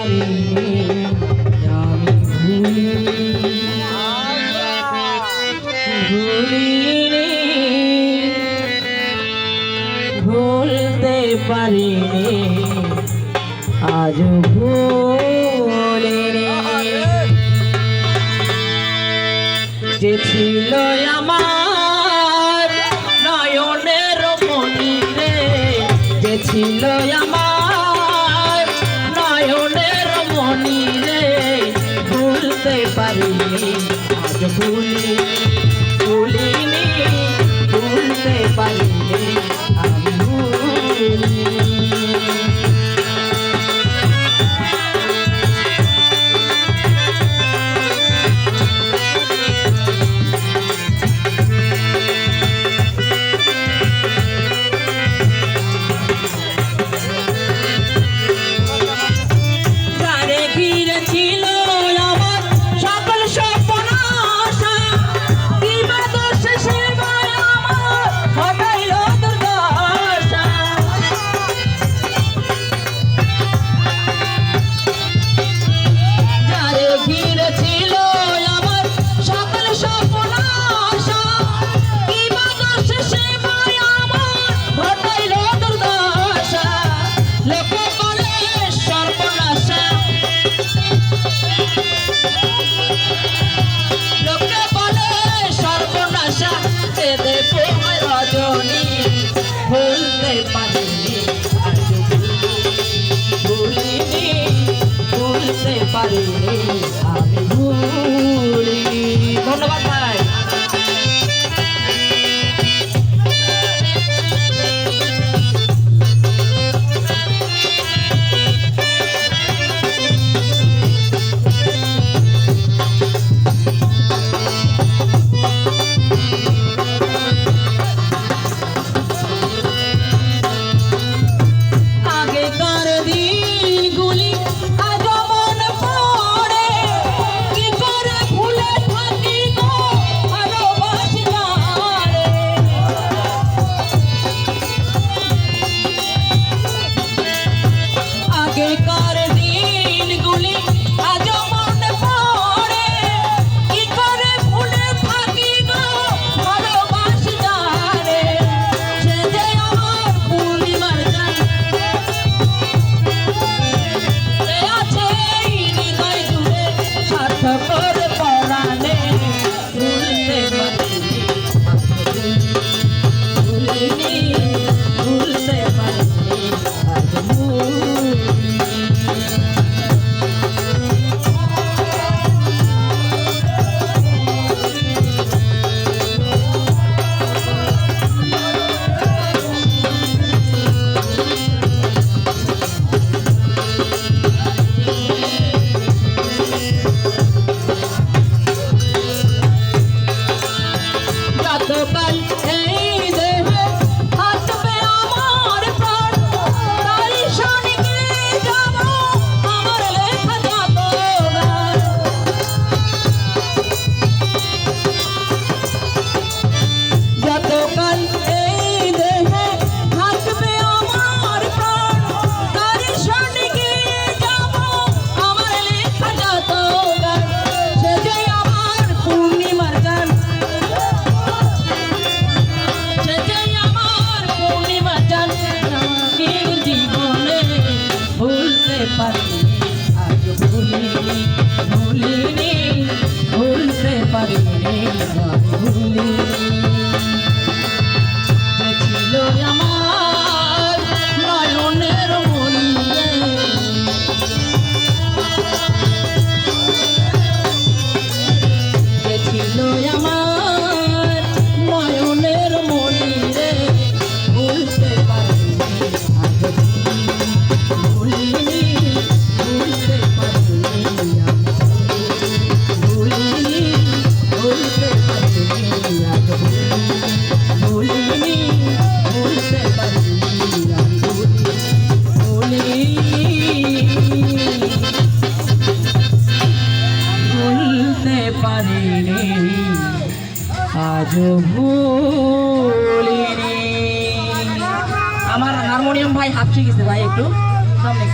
পারিনি আমি ভুলিনি ভুলতে পারিনি আজ ভুলিনি যে ছিল আমার নয়নের মনি রে যে ছিল আমার নয়নের মনি রে ভুলতে পারিনি আজ ভুলিনি ভুলতে পারিনি আমি ভুলিনি ভুলতে পারিনি ভুলতে পারিনি আমি ভুলিনি। ধন্যবাদ ভাই। ভুলিনি ভুলতে পারিনি ভুলিনি যে ছিল আমার নয়নের মনি যে ছিল আমার নয়নের মনি রে ভুলতে পারিনি ভুলিনি ভুলতে পারিনি আজ ভুলিনি। আমার হারমোনিয়াম ভাই হাফ শিখেছে ভাই একটু সামনে।